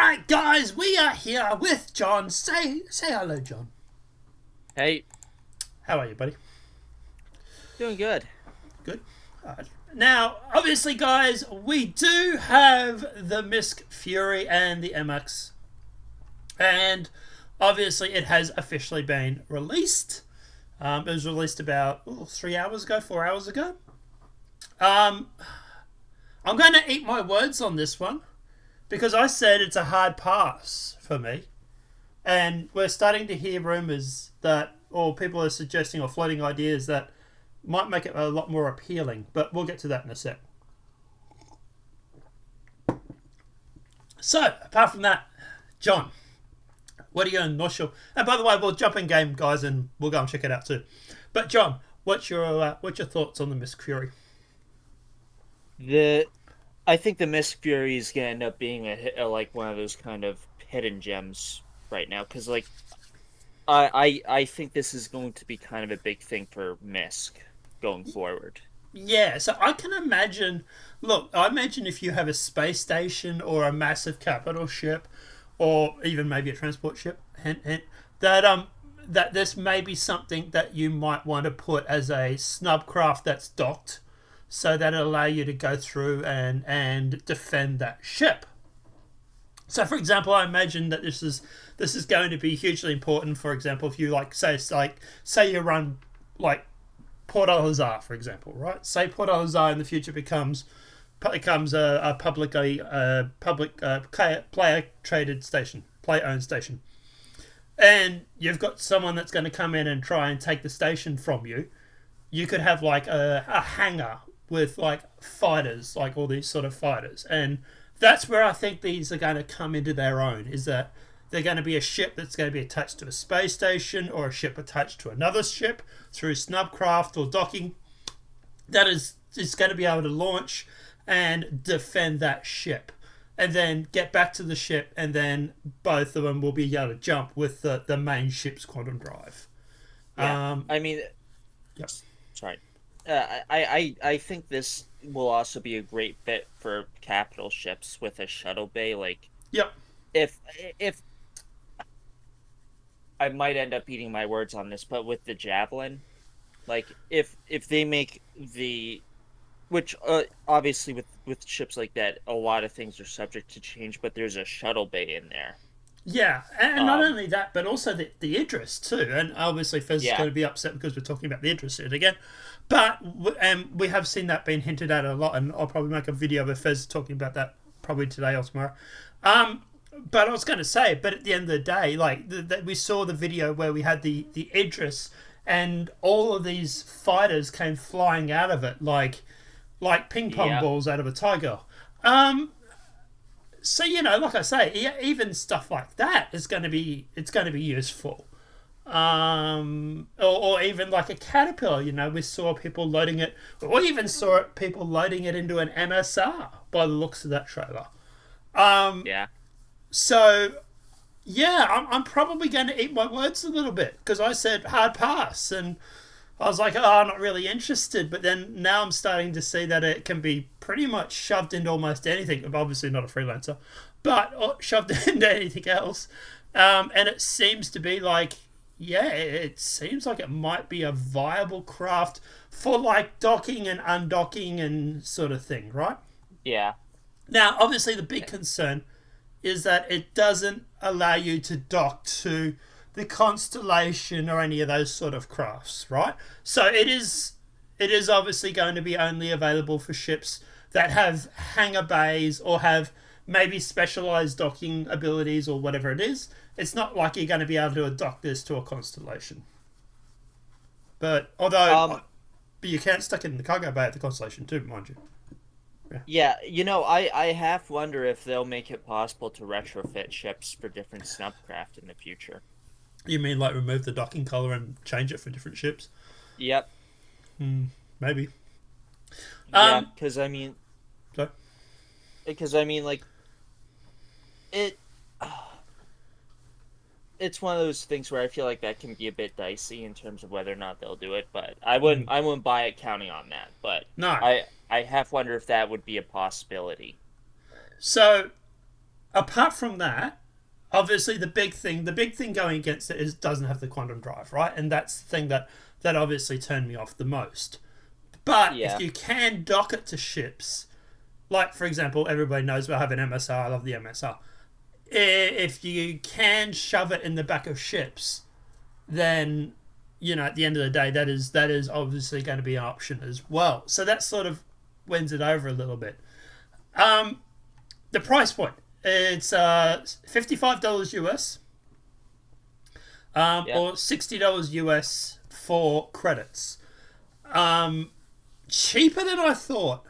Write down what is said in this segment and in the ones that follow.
Alright, guys, we are here with John. Say hello, John. Hey, How are you, buddy? doing good. Good. Alright. Now, obviously, guys, we do have the Misk Fury and the MX. And obviously, it has officially been released. It was released about 3 hours ago, 4 hours ago. I'm going to eat my words on this one because I said it's a hard pass for me. And we're starting to hear rumours that, or people are suggesting or floating ideas that might make it a lot more appealing. But we'll get to that in a sec. So, apart from that, John, what are your initial? And by the way, we'll jump in game, guys, and we'll go and check it out too. But John, what's your thoughts on the Miss Fury? I think the Misk Fury is gonna end up being like one of those kind of hidden gems right now, because I think this is going to be kind of a big thing for Misk going forward. Yeah, so I can imagine. Look, I imagine if you have a space station or a massive capital ship, or even maybe a transport ship, hint, hint, that this may be something that you might want to put as a snub craft that's docked, so that it'll allow you to go through and defend that ship. So, for example, I imagine that this is going to be hugely important. For example, if you say you run like Port Alizar, for example, right? Say Port Alizar in the future becomes a public player traded station, player owned station, and you've got someone that's going to come in and try and take the station from you. You could have like a hangar with like fighters, like all these sort of fighters, and that's where I think these are going to come into their own. Is that they're going to be a ship that's going to be attached to a space station or a ship attached to another ship through snubcraft or docking. That is going to be able to launch and defend that ship, and then get back to the ship, and then both of them will be able to jump with the main ship's quantum drive. Yeah, I mean, Yep. sorry. I think this will also be a great fit for capital ships with a shuttle bay. Like, Yep. if I might end up eating my words on this, but with the javelin, like if they make the which obviously with ships like that, a lot of things are subject to change, but there's a shuttle bay in there. Yeah, and not only that, but also the Idris too. And obviously, Fez is Yeah, going to be upset because we're talking about the Idris suit again. But we have seen that being hinted at a lot, and I'll probably make a video of Fez talking about that probably today or tomorrow. But I was going to say, but at the end of the day, like we saw the video where we had the Idris, and all of these fighters came flying out of it like ping pong yeah, balls out of a tiger. So like I say, even stuff like that is going to be useful. Or even like a caterpillar. We saw people loading it, or even saw people loading it into an MSR by the looks of that trailer. yeah. So yeah, I'm probably going to eat my words a little bit because I said hard pass, and I was like, oh, I'm not really interested. But then now I'm starting to see that it can be pretty much shoved into almost anything. I'm obviously not a freelancer, but shoved into anything else. And it seems to be like, yeah, it seems like it might be a viable craft for like docking and undocking and sort of thing, right? Yeah. Now, obviously, the big concern is that it doesn't allow you to dock to the Constellation or any of those sort of crafts, right? So it is obviously going to be only available for ships that have hangar bays or have maybe specialized docking abilities or whatever it is. It's not like you're going to be able to dock this to a Constellation. But Um, but you can't stick it in the cargo bay at the Constellation too, mind you. Yeah. yeah, I half wonder if they'll make it possible to retrofit ships for different snubcraft in the future. You mean like remove the docking color and change it for different ships? Yep. Maybe. Yeah, Um. So because I mean, like it. It's one of those things where I feel like that can be a bit dicey in terms of whether or not they'll do it, but I wouldn't buy it counting on that. But no. I half wonder if that would be a possibility. So apart from that, obviously the big thing going against it is it doesn't have the quantum drive, right? And that's the thing that obviously turned me off the most. But if Yeah. you can dock it to ships, like for example, everybody knows I have an MSR. I love the MSR. If you can shove it in the back of ships, then at the end of the day, that is obviously going to be an option as well. So that sort of wins it over a little bit. The price point, it's $55 US, Yeah. or $60 US for credits. Cheaper than I thought,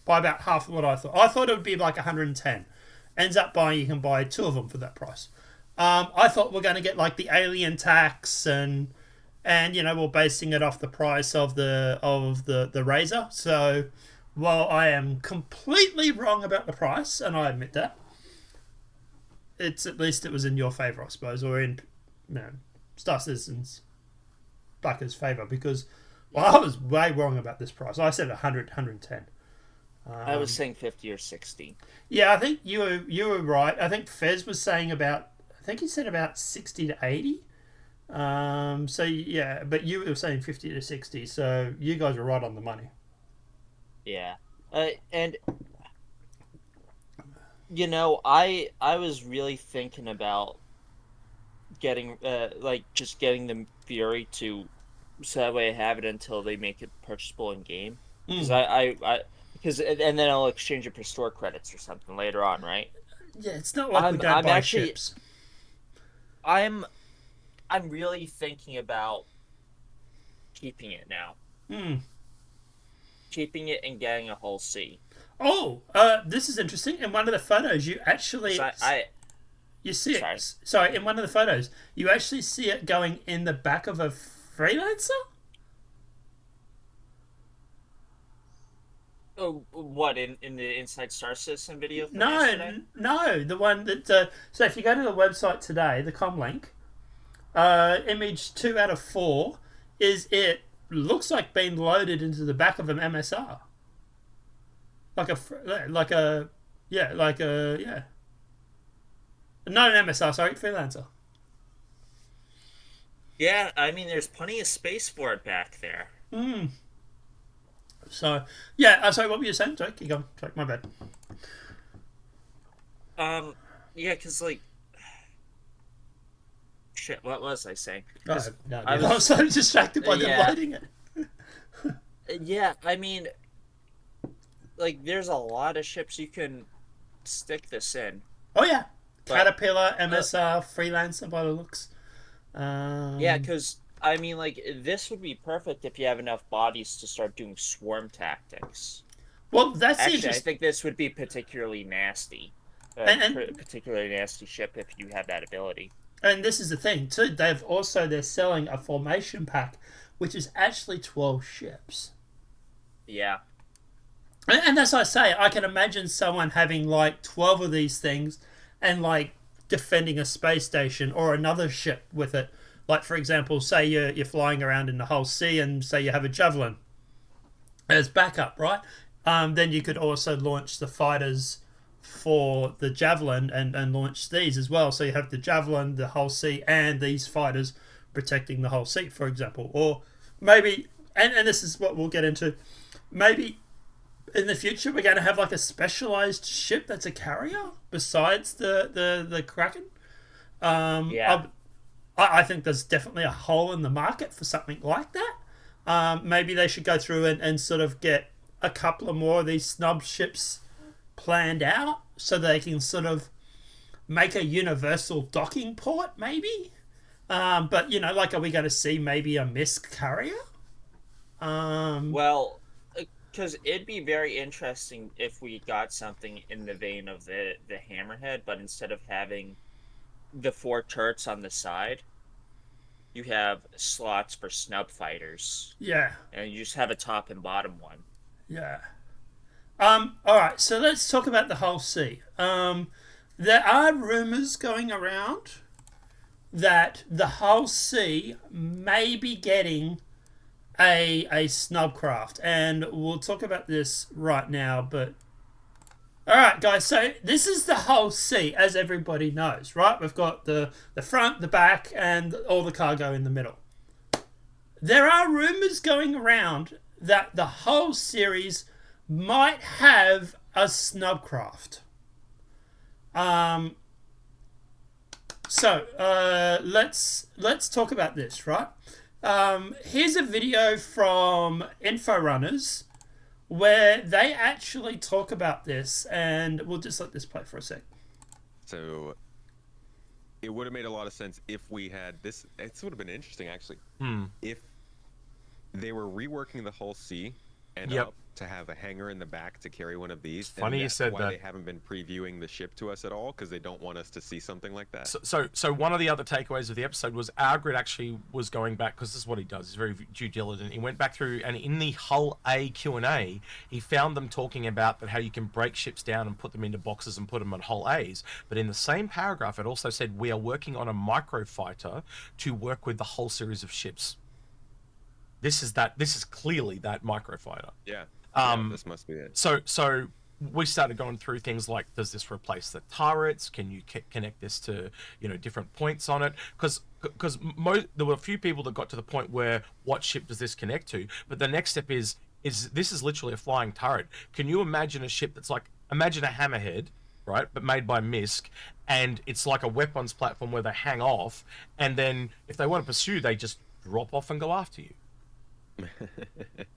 by about half of what I thought. I thought it would be like 110. Ends up you can buy two of them for that price. I thought we're going to get like the alien tax and we're basing it off the price of the Razor. So while I am completely wrong about the price, and I admit that, at least it was in your favour, I suppose, or in Star Citizen's Bucker's favour, because I was way wrong about this price. I said 100, 110. I was saying 50 or 60. Yeah, I think you were right. I think Fez was saying I think he said about 60 to 80. So yeah, but you were saying 50 to 60. So you guys were right on the money. Yeah. And I was really thinking about getting just getting the Fury to, so that way I have it until they make it purchasable in game. Because because and then I'll exchange it for store credits or something later on, right? Yeah, it's not like we don't I'm buy actually ships. I'm I'm really thinking about keeping it now. Hmm. Keeping it and getting a whole C. Oh, this is interesting. In one of the photos, So I you see sorry. it. Sorry, in one of the photos, you actually see it going in the back of a freelancer. Oh, what in the Inside Star Citizen video from No, yesterday? no, the one that. So if you go to the website today, the com link, image 2 out of 4 is it looks like being loaded into the back of an MSR, like a yeah, not an MSR, sorry, freelancer. Yeah, I mean, there's plenty of space for it back there. Mm. So yeah, sorry, what were you saying? Sorry, keep going. Sorry, my bad. Um, yeah, because like, shit, what was I saying? Oh, 'Cause no, I I was was, so distracted by them yeah, loading it. yeah. I mean, like, there's a lot of ships you can stick this in, Oh yeah, but Caterpillar, uh, MSR, freelancer by the looks. yeah, Um, because I mean, like, this would be perfect if you have enough bodies to start doing swarm tactics. well, that's the Actually, I interest, think this would be particularly nasty. and Particularly nasty ship if you have that ability. and this is the thing too. They're selling a formation pack, which is actually 12 ships. Yeah. And as I say, I can imagine someone having like 12 of these things and like defending a space station or another ship with it. Like, for example, say you're flying around in the whole sea and say you have a javelin as backup, right? Then you could also launch the fighters for the javelin and launch these as well. So you have the javelin, the whole sea, and these fighters protecting the whole sea, for example. Or maybe, and this is what we'll get into, maybe in the future we're going to have like a specialized ship that's a carrier besides the Kraken. Yeah. I think there's definitely a hole in the market for something like that. Maybe they should go through and sort of get a couple of more of these snub ships planned out so they can sort of make a universal docking port, maybe. But like, are we going to see maybe a MISC carrier? Um, Well, because it'd be very interesting if we got something in the vein of the Hammerhead, but instead of having the four turrets on the side, you have slots for snub fighters, yeah, and you just have a top and bottom one. yeah. All right, so let's talk about the whole sea. There are rumors going around that the whole sea may be getting a snubcraft, and we'll talk about this right now. But All right, guys. So this is the whole sea, as everybody knows, right? We've got the front, the back, and all the cargo in the middle. There are rumors going around that the whole series might have a snubcraft. Um, let's talk about this, right? Here's a video from InfoRunners where they actually talk about this, and we'll just let this play for a sec. So it would have made a lot of sense if we had this. It would have been interesting, actually, if they were reworking the whole sea and Yep. up to have a hangar in the back to carry one of these. Funny and you that's said why that. they haven't been previewing the ship to us at all, because they don't want us to see something like that. So one of the other takeaways of the episode was Argrid actually was going back, because this is what he does. He's very due diligent. He went back through, and in the Hull A Q&A, he found them talking about that how you can break ships down and put them into boxes and put them on Hull A's. But in the same paragraph, it also said we are working on a microfighter to work with the whole series of ships. This is clearly that microfighter. Yeah. This must be it. So we started going through things like, does this replace the turrets? Can you connect this to, different points on it? Because there were a few people that got to the point where, what ship does this connect to? But the next step is this is literally a flying turret. Can you imagine a ship that's like, imagine a hammerhead, right, but made by Misk, and it's like a weapons platform where they hang off, and then if they want to pursue, they just drop off and go after you.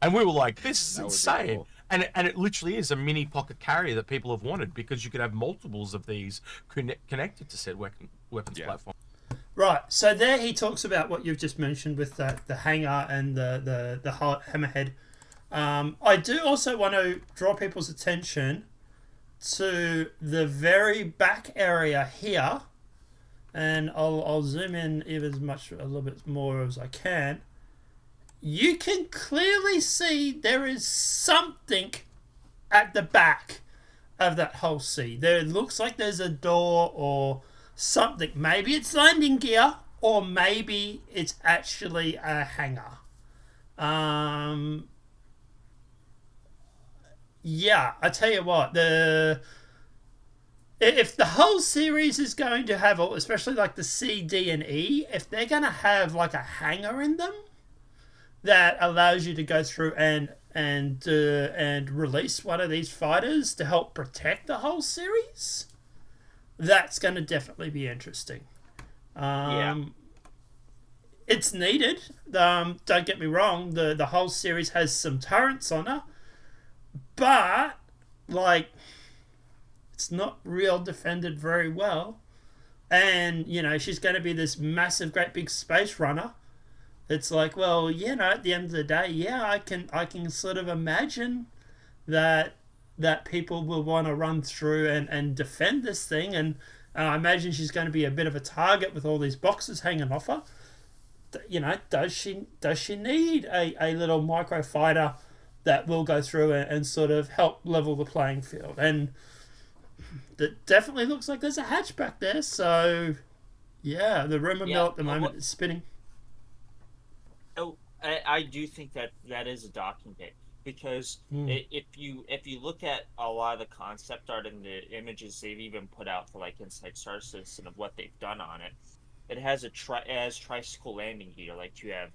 And we were like, this is insane. Cool. And it literally is a mini pocket carrier that people have wanted, because you could have multiples of these connected to said weapons platform. Right, so there he talks about what you've just mentioned with the hangar and the hammerhead. I do also want to draw people's attention to the very back area here, and I'll zoom in even a little bit more as I can. You can clearly see there is something at the back of that whole sea. There looks like there's a door or something. Maybe it's landing gear, or maybe it's actually a hangar. Yeah, I tell you what, if the whole series is going to have, especially like the C, D, and E, if they're going to have like a hangar in them that allows you to go through and release one of these fighters to help protect the whole series, that's going to definitely be interesting. It's needed. Don't get me wrong. The whole series has some turrets on her, but like, it's not real defended very well. And she's going to be this massive, great big space runner. It's like, well, at the end of the day, I can sort of imagine that people will want to run through and defend this thing, and I imagine she's going to be a bit of a target with all these boxes hanging off her. Does she need a little microfighter that will go through and sort of help level the playing field? And it definitely looks like there's a hatchback there, so yeah, the rumor mill at the moment is spinning. Oh, I do think that is a docking bay, because if you look at a lot of the concept art and the images they've even put out for like Inside Star Citizen of what they've done on it, it has tricycle landing gear. Like, you have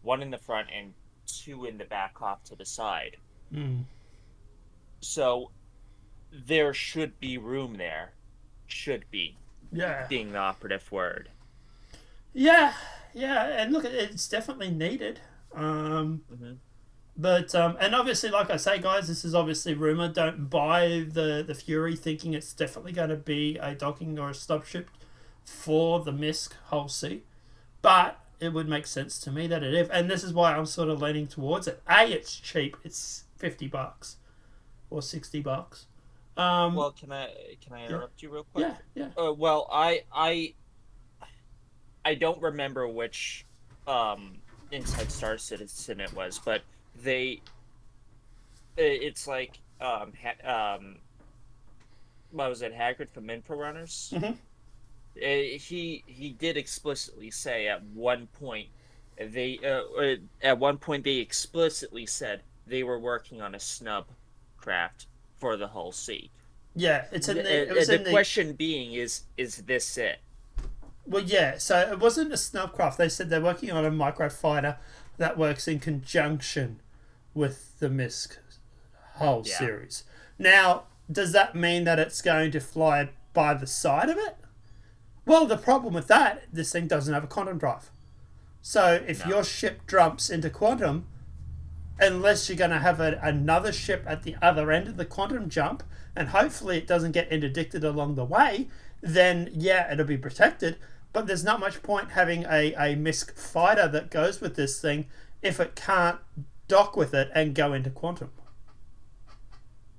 one in the front and two in the back off to the side. So there should be room there. Should be. Yeah. Being the operative word. Yeah, and look, it's definitely needed. But and obviously, like I say, guys, this is obviously rumor. Don't buy the Fury thinking it's definitely going to be a docking or a stop ship for the Misk Hull C. But it would make sense to me that it is, and this is why I'm sort of leaning towards it. It's cheap. It's $50 or $60. Well, can I interrupt you real quick? Yeah. Well, I don't remember which Inside Star Citizen it was, but it's like what was it, Hagrid from InfoRunners? He did explicitly say at one point they explicitly said they were working on a snub craft for the Hull C. Yeah, it's in the. It was The in the. question being is this it? Well, yeah. So it wasn't a snubcraft. They said they're working on a microfighter that works in conjunction with the MISC whole Yeah. series. Now, does that mean that it's going to fly by the side of it? Well, the problem with that, this thing doesn't have a quantum drive. So if No. your ship jumps into quantum, unless you're going to have another ship at the other end of the quantum jump, and hopefully it doesn't get interdicted along the way, then yeah, it'll be protected. But there's not much point having a MISC fighter that goes with this thing if it can't dock with it and go into quantum.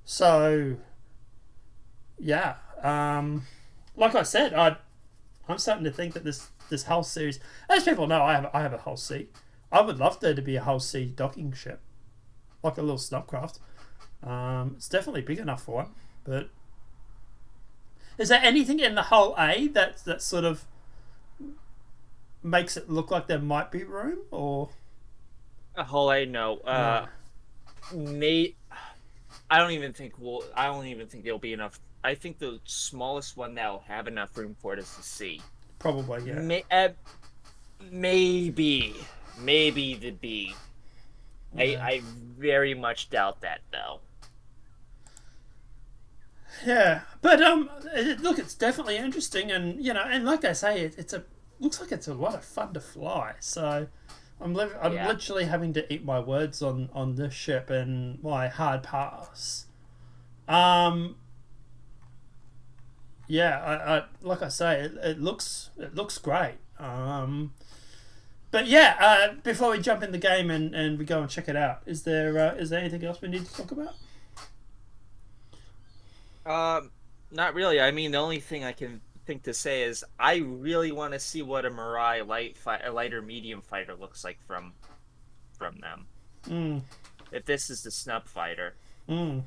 So, yeah. Like I said, I'm starting to think that this hull series, as people know, I have a hull C. I would love there to be a hull C docking ship, like a little snubcraft. It's definitely big enough for it. But is there anything in the hull A that sort of makes it look like there might be room, or A whole A no. May I don't even think there'll be enough. I think the smallest one that'll have enough room for it is the C. probably yeah. Maybe the B. Yeah. I very much doubt that though. Yeah, but look, it's definitely interesting, and and like I say, it's looks like it's a lot of fun to fly. So I'm Yeah. literally having to eat my words on this ship and my hard pass. Yeah, I like I say, it looks great. But yeah, before we jump in the game and we go and check it out, is there anything else we need to talk about? Not really. I mean, the only thing I can think to say is I really want to see what a Mirai light or medium fighter looks like from them. Mm. If this is the snub fighter. Mm.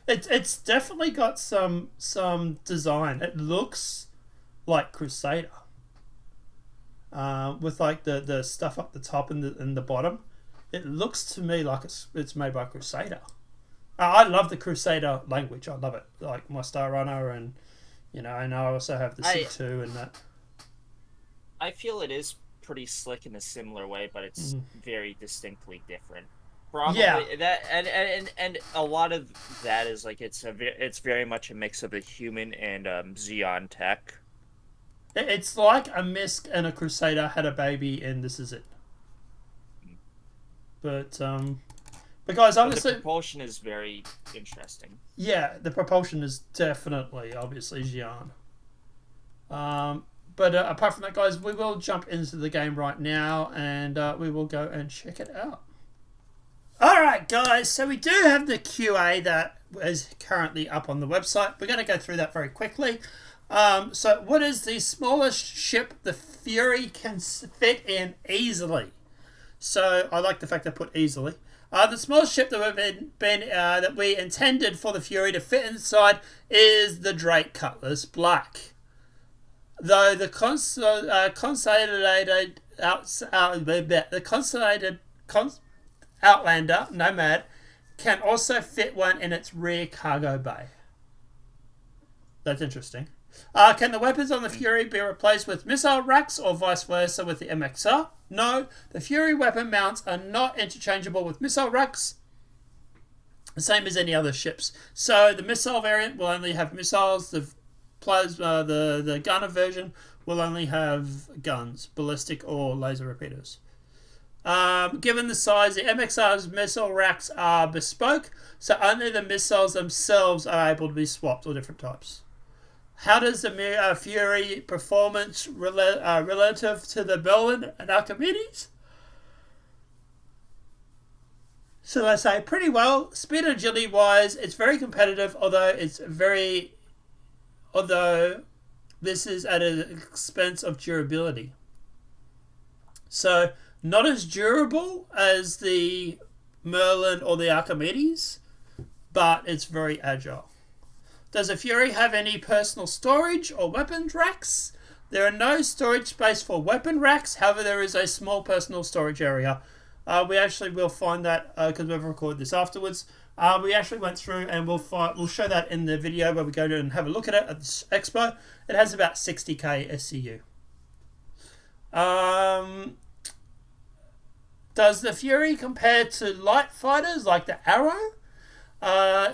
It's definitely got some design. It looks like Crusader, with like the stuff up the top and the bottom. It looks to me like it's made by Crusader. I love the Crusader language. I love it. Like my Star Runner, and and I also have the C2 and that. I feel it is pretty slick in a similar way, but it's very distinctly different. Probably that, and a lot of that is like it's very much a mix of a human and Xeon tech. It's like a MISC and a Crusader had a baby, and this is it. But because obviously the propulsion is very interesting. Yeah, the propulsion is definitely obviously Xeon. But apart from that, guys, we will jump into the game right now, and we will go and check it out. Alright guys, so we do have the QA that is currently up on the website. We're going to go through that very quickly. So what is the smallest ship the Fury can fit in easily? So I like the fact they put easily. The smallest ship that that we intended for the Fury to fit inside is the Drake Cutlass Black. Though the consolidated Outlander Nomad can also fit one in its rear cargo bay. That's interesting. Can the weapons on the Fury be replaced with missile racks or vice versa with the MXR? No, the Fury weapon mounts are not interchangeable with missile racks, the same as any other ships. So the missile variant will only have missiles. The plasma, the gunner version will only have guns, ballistic or laser repeaters. Given the size, the MXR's missile racks are bespoke, so only the missiles themselves are able to be swapped, or different types. How does the Fury performance relative to the Merlin and Archimedes? So they say pretty well. Speed and agility wise, it's very competitive, although this is at an expense of durability. So not as durable as the Merlin or the Archimedes, but it's very agile. Does the Fury have any personal storage or weapons racks? There are no storage space for weapon racks, however there is a small personal storage area. We actually will find that because we've recorded this afterwards. We actually went through, and we'll show that in the video where we go to and have a look at it at this expo. It has about 60k SCU. Does the Fury compare to light fighters like the Arrow?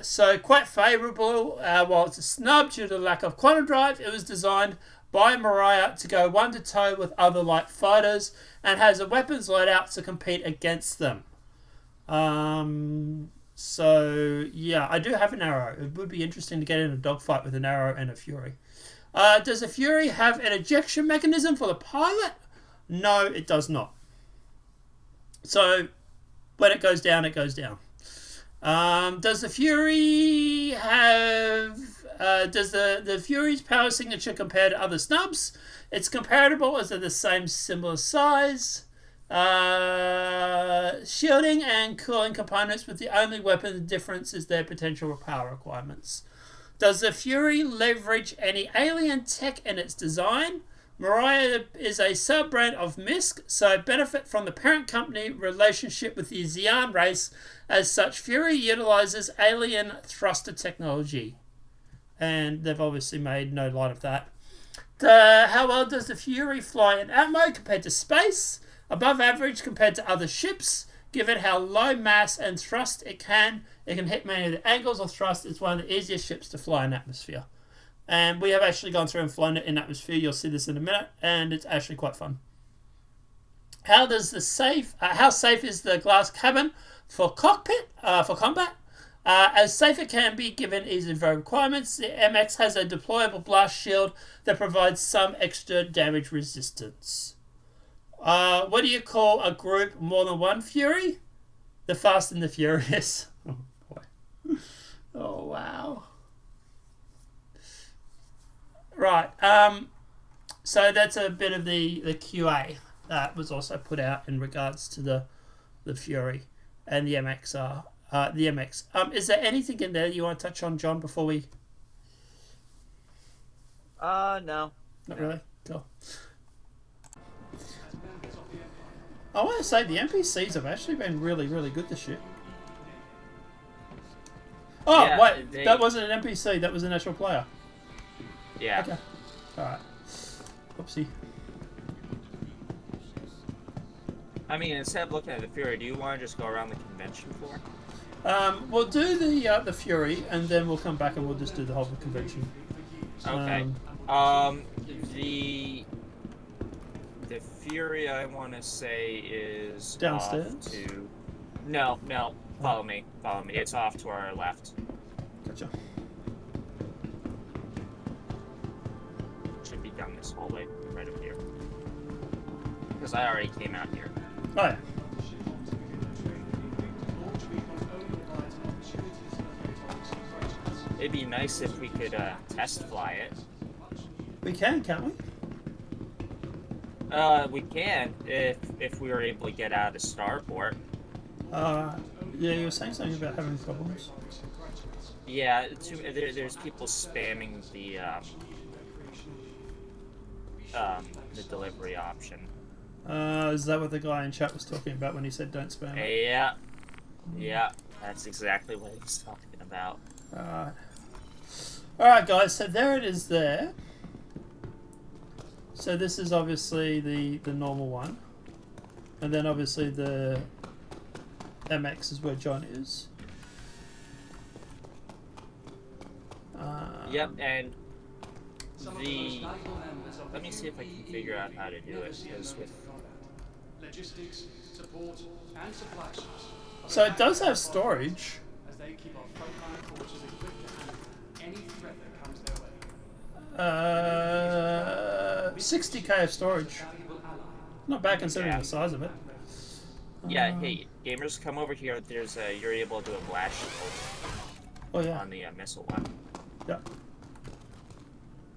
So quite favourable. While it's a snub due to lack of quantum drive, it was designed by Mirai to go one-to-toe with other light fighters and has a weapons loadout to compete against them. So yeah, I do have an Arrow. It would be interesting to get in a dogfight with an Arrow and a Fury. Does the Fury have an ejection mechanism for the pilot? No, it does not. So when it goes down, it goes down. Does the Fury have... does the Fury's power signature compare to other snubs? It's comparable as they're the same similar size. Shielding and cooling components, with the only weapon difference is their potential power requirements. Does the Fury leverage any alien tech in its design? Mirai is a sub-brand of MISC, so benefit from the parent company relationship with the Xi'an race. As such, Fury utilizes alien thruster technology. And they've obviously made no light of that. How well does the Fury fly in atmo compared to space? Above average compared to other ships. Given how low mass and thrust it can hit many of the angles of thrust. It's one of the easiest ships to fly in atmosphere. And we have actually gone through and flown it in atmosphere. You'll see this in a minute, and it's actually quite fun. How safe is the glass cabin for cockpit for combat? As safe it can be given easy requirements. The MX has a deployable blast shield that provides some extra damage resistance. What do you call a group more than one Fury? The Fast and the Furious. Oh boy. Oh wow. Right. So that's a bit of the QA that was also put out in regards to the Fury and the MXR. The MX. Is there anything in there you want to touch on, John, before we... No. Not really? Cool. I want to say the NPCs have actually been really, really good this year. Oh, yeah, wait. That wasn't an NPC. That was an actual player. Yeah. Okay. Alright. Whoopsie. I mean, instead of looking at the Fury, do you want to just go around the convention floor? We'll do the Fury, and then we'll come back and we'll just do the whole convention. Okay. The Fury, I want to say, is downstairs. Off to... No. Follow me. It's off to our left. Gotcha. Should be down this hallway, right up here. Because I already came out here. Oh yeah. It'd be nice if we could test fly it. We can, can't we? We can if we were able to get out of Starport. Yeah, you were saying something about having problems. Yeah, there's people spamming the delivery option. Is that what the guy in chat was talking about when he said don't spam it? Yeah, that's exactly what he was talking about. Alright guys, so there it is there. So this is obviously the normal one. And then obviously the MX is where John is. Yep, and let me see if I can figure out how to do it, because with logistics, support, and supply chains. So it does have storage. As they keep our frontline forces equipped to handle any threat that comes their way. 60k of storage. Not bad considering the size of it. Yeah, hey, gamers, come over here. There's you're able to do a blast shield. Oh yeah. On the missile one. Yeah. Do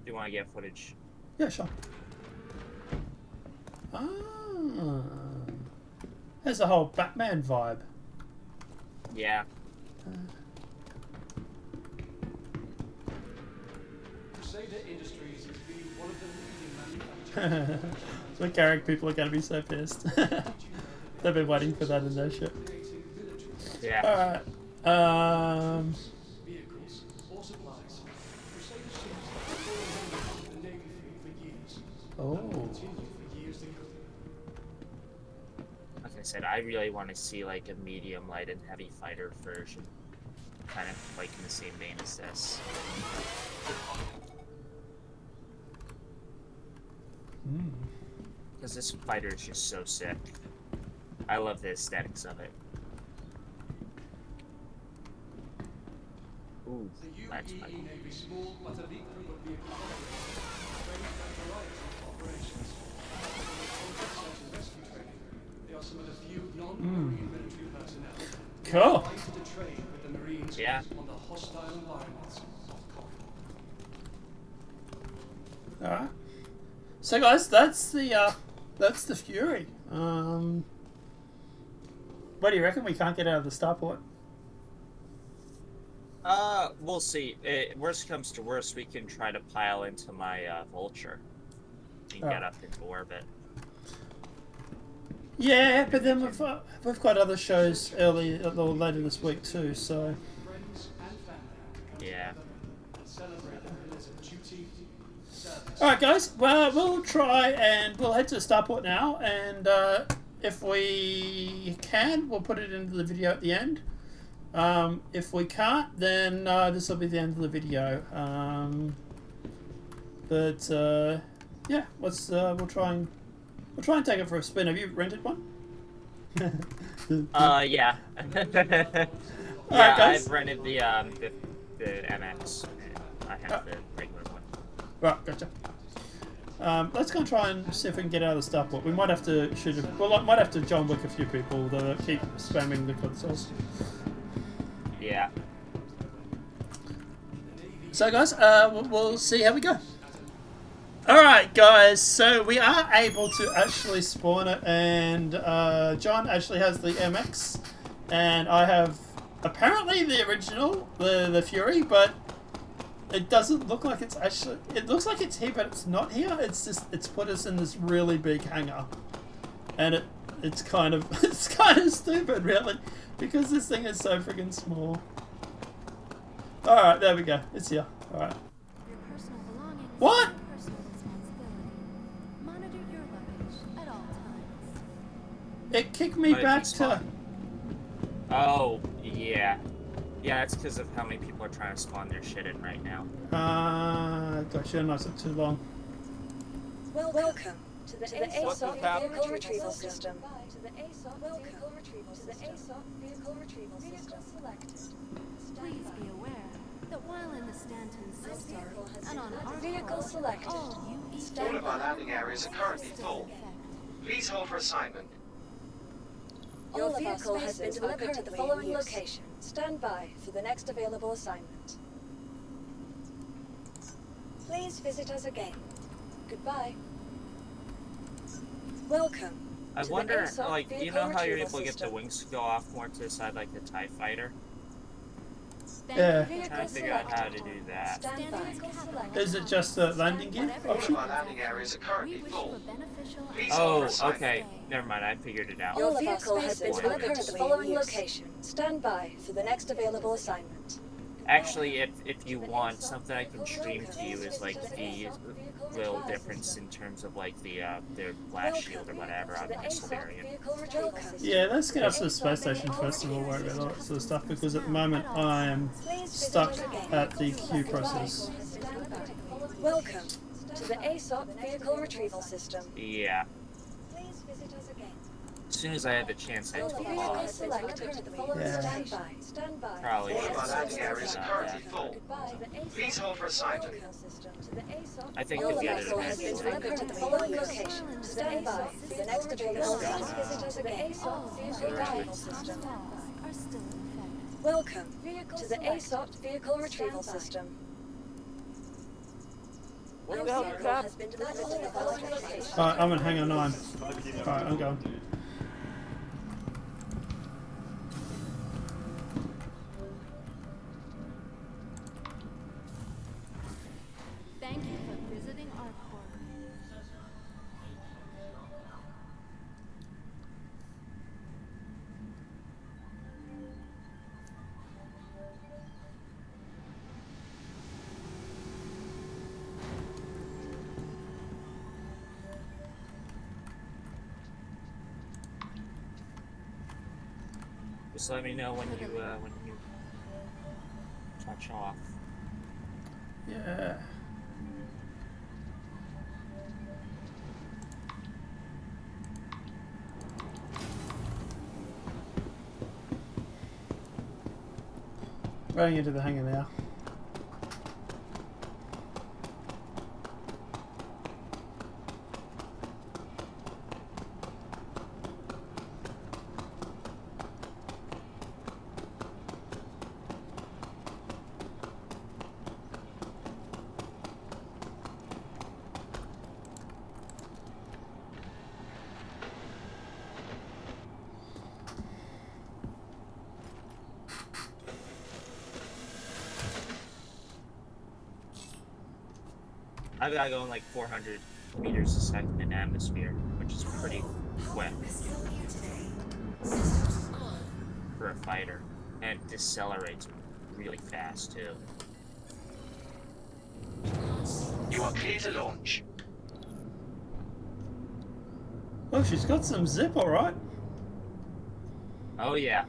you want to get footage? Yeah, sure. There's a whole Batman vibe. Yeah. Crusader Industries has been one of the leading manufacturers. The Carrick people are going to be so pissed. They've been waiting for that in their ship. Yeah. Alright. vehicles, or supplies. Crusader ships have been in the Navy fleet for years. Oh. And will continue for years to come. Like I said, I really want to see like a medium, light, and heavy fighter version, kind of like in the same vein as this. Because this fighter is just so sick. I love the aesthetics of it. Ooh, that's The my UEE Navy small but elite group of vehicle operators trained for a variety of operations. Search and rescue training. They are some of the few non-marine military personnel Cool. invited to train with the Marines Yeah. on the hostile environments of Corridor. Alright. So guys, that's the Fury. What do you reckon? We can't get out of the starport? We'll see. Worst comes to worst, we can try to pile into my Vulture and get up into orbit. Yeah, but then we've got other shows early or later this week too. So Friends and family Yeah. and celebrate the pillars of duty, service. all right, guys. Well, we'll try and we'll head to the starport now, and if we can, we'll put it into the video at the end. If we can't, then this will be the end of the video. Yeah, we'll try and take it for a spin. Have you rented one? Yeah. yeah, guys. I've rented the MX. And I have the regular one. Right, gotcha. Let's go and try and see if we can get out of the starport. We might have to might have to John Wick a few people that keep spamming the consoles. Yeah. So guys, we'll see how we go. Alright guys, so we are able to actually spawn it, and John actually has the MX, and I have apparently the original, the Fury, but it doesn't look like it's actually, it looks like it's here but it's not here. It's just, it's put us in this really big hangar, and it's kind of stupid really, because this thing is so freaking small. Alright, there we go, it's here. Alright. Your personal belongings What? are your personal responsibility. Monitor your luggage at all times. It kicked me Might back be to... spawn. Oh, yeah. Yeah, it's because of how many people are trying to spawn their shit in right now. Gotcha, no, it's not too long. Welcome to the ASOP happened? vehicle retrieval system. Welcome to the ASOP vehicle retrieval system. Please be aware that while in the Stanton system and on our Vehicle selected. all UEE All of our landing areas are currently still full. in effect. Please hold for assignment. Your vehicle has been delivered to the following location. Stand by for the next available assignment. Please visit us again. Goodbye. Welcome. I to the wonder, ASOP like, you vehicle know how you're retrieval able to get the system. wings to go off more to the side like the TIE fighter? Thank Yeah. you for I'm trying to Vehicle figure out how to selected. do that. Stand by. Standing as capital. Is it just the landing gear Whatever option? All of our landing areas are we currently wish full. you a beneficial Please and hold Oh, for assignment. okay. Never mind, I figured it out. Your All of our vehicle has been spaces are delivered to the currently following in use. location. Stand by for the next available assignment. Actually, if you want, something I can stream to you is like the little difference in terms of like the their blast shield or whatever on my Solarian. Yeah, let's get us to the space station first and we'll worry about all that sort of stuff, because at the moment I am stuck at the queue process. Welcome to the ASOP vehicle retrieval system. Yeah. Please visit us again. As soon as I had the chance, I All took vehicle off. has been delivered to the following Yeah. stand by. Stand by. Probably All of our is. landing areas are currently full. Goodbye. Please hold for assignment. I think Your you'll get it vehicle has been eventually. delivered to the following location. Stand by for the next available assignment. Please visit us again. All Vehicle retrieval system. laws are still in effect. Welcome to the ASOP vehicle retrieval system. What Your the hell, vehicle crap? has been delivered to the following location. Alright, I'm in hangar 9. Alright, I'm going. Thank you for visiting our core. Just let me know when you touch off. Yeah. Running into the hangar now. I've got going like 400 meters a second in atmosphere, which is pretty quick for a fighter, and it decelerates really fast too. You are clear to launch. Oh, she's got some zip, all right. Oh yeah.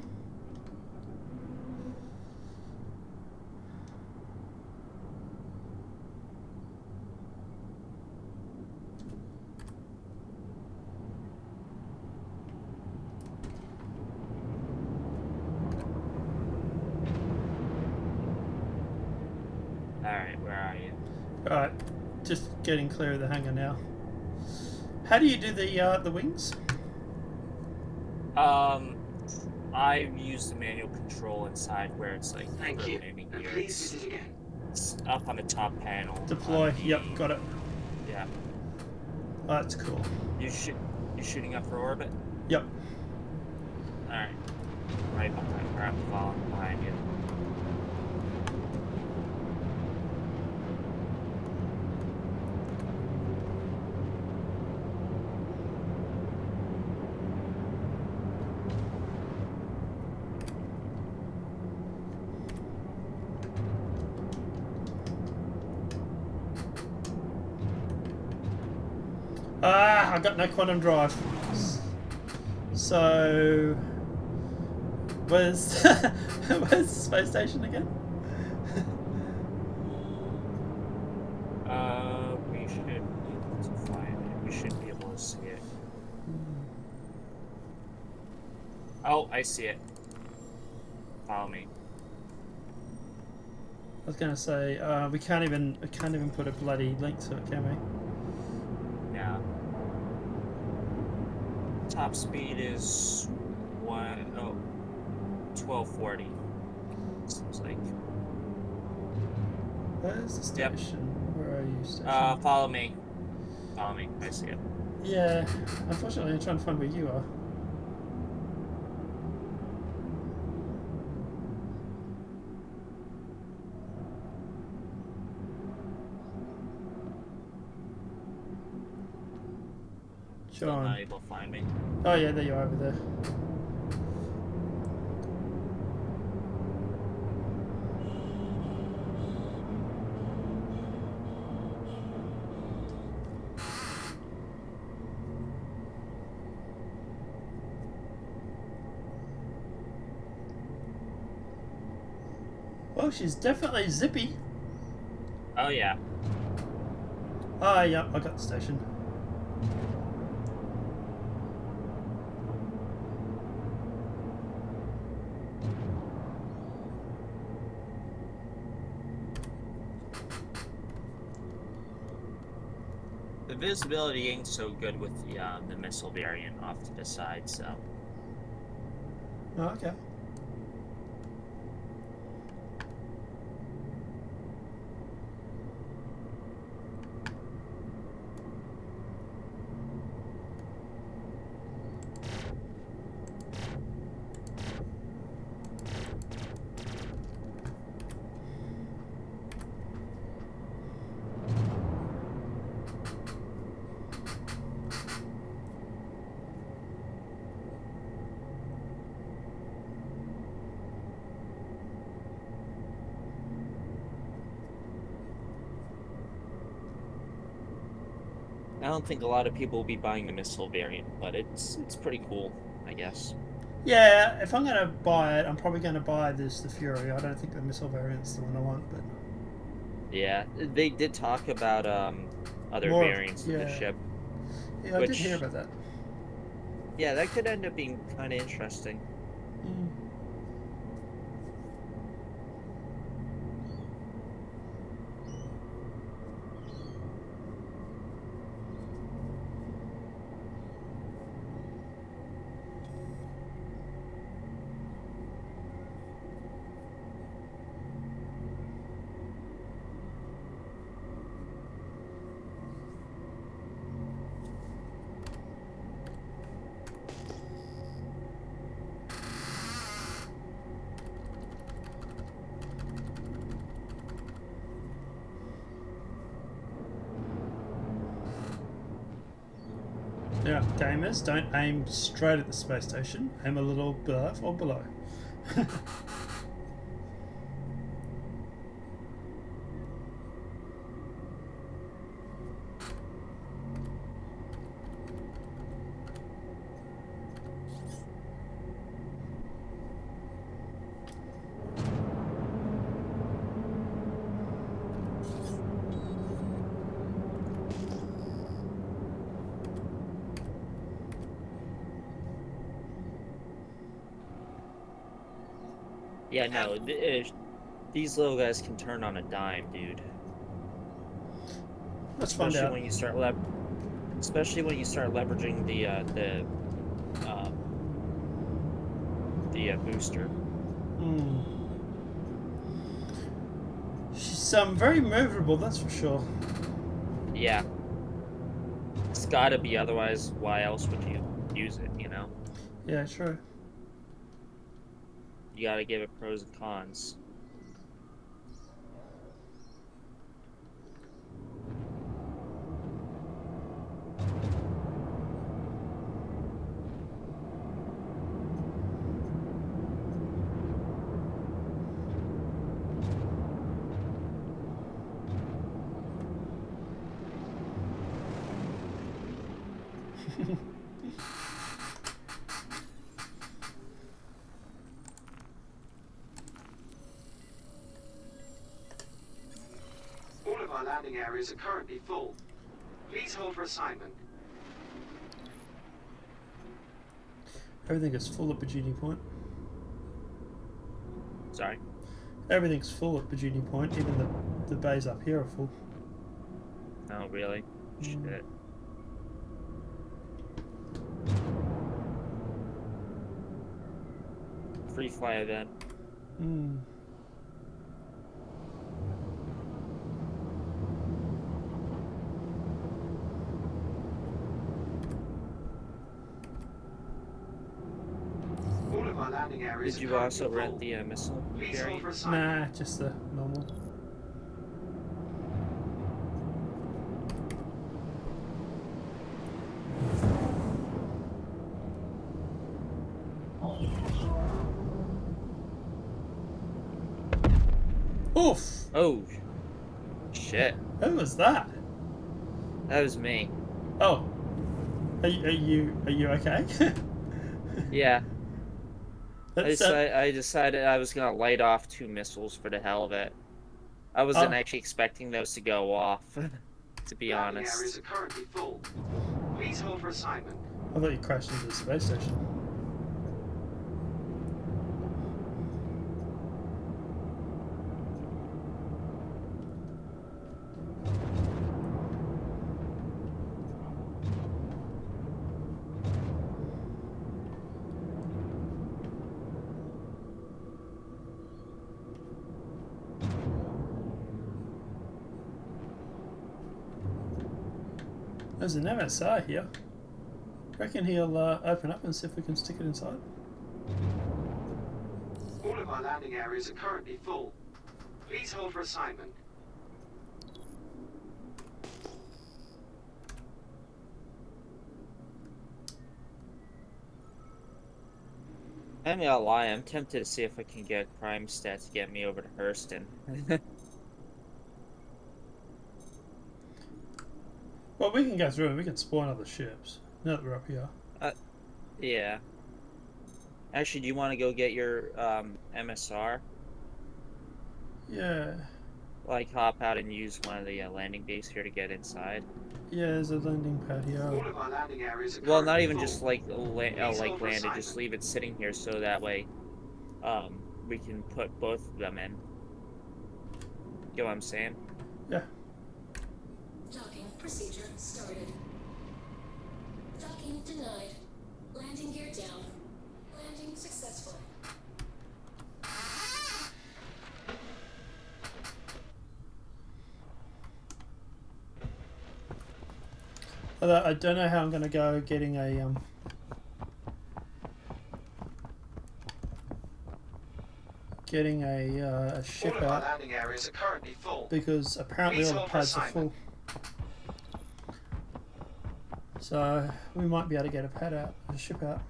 Alright, where are you? All right, just getting clear of the hangar now. How do you do the wings? I use the manual control inside where it's like Thank you. rotating And here. please visit again. It's up on the top panel. Deploy. on the- Yep, got it. Yeah. Oh, that's cool. You shooting up for orbit? Yep. Alright. Right behind, or I'm following behind you. Ah, I got no quantum drive. So, where's where's the space station again? We should be able to find it. We should be able to see it. Oh, I see it. Follow me. I was gonna say we can't even put a bloody link to it, can we? Yeah. Top speed is 1240. Seems like. Where's the Yep. station? Where are you, station? Follow me. Follow me. I see it. Yeah, unfortunately, I'm trying to find where you are. Still John. not able to find me. Oh yeah, there you are over there. Well, she's definitely zippy. Oh yeah. Ah, yeah, I got the station. The visibility ain't so good with the missile variant off to the side, so. Oh, okay. I don't think a lot of people will be buying the missile variant, but it's pretty cool, I guess. Yeah, if I'm gonna buy it, I'm probably gonna buy the Fury. I don't think the missile variant's the one I want, but Yeah, they did talk about other more. variants of the Yeah, ship, yeah, I did hear which about that. yeah, that could end up being kind of interesting. Mm. Now, gamers, don't aim straight at the space station. Aim a little above or below. Yeah, no, these little guys can turn on a dime, dude. Let's find Especially out. when you start leveraging the booster. Mm. She's very movable, that's for sure. Yeah, it's gotta be, otherwise why else would you use it, you know? Yeah, true. You gotta give it pros and cons. All of our landing areas are currently full. Please hold for assignment. Everything is full at Bajini Point. Sorry. Everything's full at Bajini Point. Even the bays up here are full. Oh, really? Shit. Free fly event. Hmm. All of our landing areas Did are you currently also full. rent the missile Please hold variant? for assignment. Nah, just the normal. Oof! Oh, shit. Who was that? That was me. Oh, are you okay? Yeah. That's I decided I was gonna light off 2 missiles for the hell of it. I wasn't actually expecting those to go off, to be Landing honest. areas are currently full. Please hold for assignment. I thought you crashed into the space station. There's an MSR here. Reckon he'll open up and see if we can stick it inside. All of our landing areas are currently full. Please hold for assignment. I'm gonna lie, I'm tempted to see if I can get crime stats to get me over to Hurston. Well, we can go through and we can spawn other ships. Now that we're up here. Yeah. Actually, do you want to go get your MSR? Yeah. Like hop out and use one of the landing bays here to get inside. Yeah, there's a landing pad here. All of our landing areas are Well, not currently even full. just like Please like hold for land it, just assignment. leave it sitting here so that way we can put both of them in. Get what I'm saying? Yeah. Docking procedure started. Docking denied. Landing gear down. Landing successful. Although I don't know how I'm going to go getting a ship All of our out, landing areas are currently full. because apparently Please all the hold for pads are assignment. full. So we might be able to get a ship out.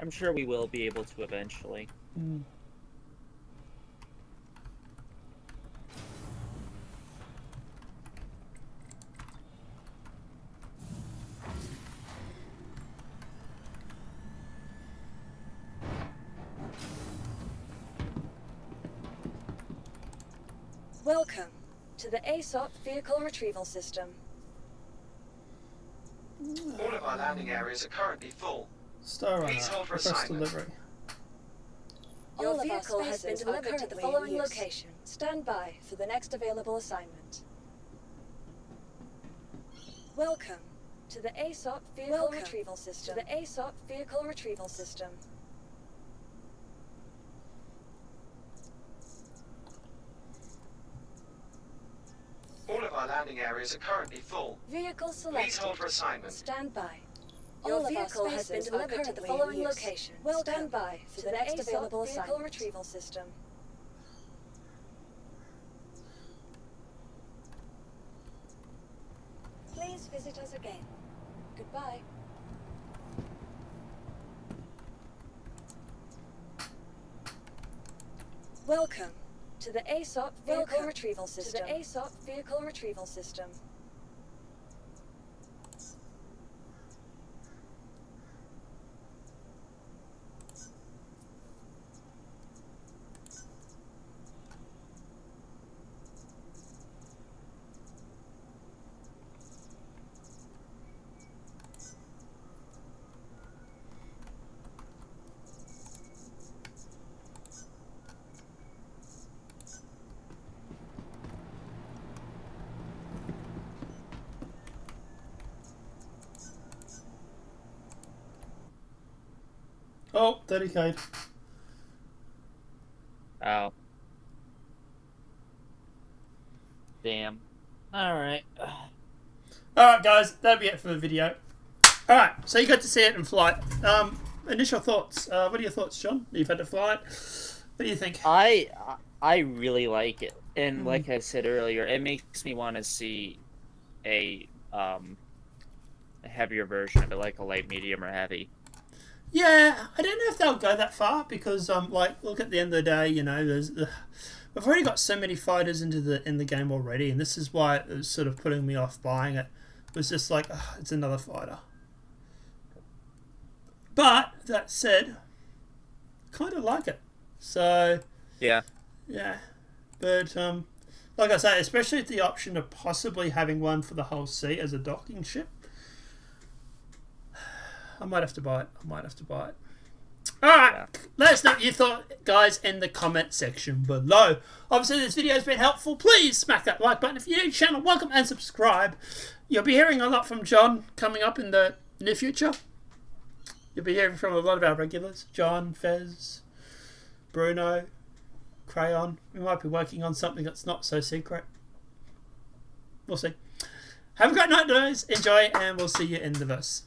I'm sure we will be able to eventually. Mm. Welcome to the ASOP Vehicle Retrieval System. All of our landing areas are currently full. Star Runner, Please hold for request assignment. delivery. Your All of our vehicle has been spaces are delivered to the currently in following use. location. Stand by for the next available assignment. Welcome to the ASOP Vehicle Retrieval System. To the ASOP Vehicle Retrieval System. All of our landing areas are currently full. Vehicle selected. Please hold for assignment. Stand by. All Your of our vehicle has been spaces are delivered to the currently in following use. location. Welcome Stand by for to the the next ASOP available Vehicle assignment. Retrieval System. Please visit us again. Goodbye. Welcome to the ASOP Vehicle Retrieval System. To the ASOP Vehicle Retrieval System. Oh, 30k. Oh. Damn. Alright. Alright guys, that'll be it for the video. Alright, so you got to see it in flight. Initial thoughts. What are your thoughts, John? You've had to fly it. What do you think? I really like it. And like I said earlier, it makes me want to see a heavier version of it, like a light, medium, or heavy. Yeah, I don't know if they'll go that far, because like, look, at the end of the day, you know, we've already got so many fighters in the game already, and this is why it was sort of putting me off buying it. It was just like, it's another fighter. But that said, kind of like it. So Yeah. But like I say, especially the option of possibly having one for the whole sea as a docking ship, I might have to buy it. Alright, Yeah. let us know what you thought, guys, in the comment section below. Obviously, this video has been helpful. Please smack that like button if you're new to the channel. Welcome and subscribe. You'll be hearing a lot from John coming up in the near future. You'll be hearing from a lot of our regulars. John, Fez, Bruno, Crayon. We might be working on something that's not so secret. We'll see. Have a great night, guys. Enjoy, and we'll see you in the verse.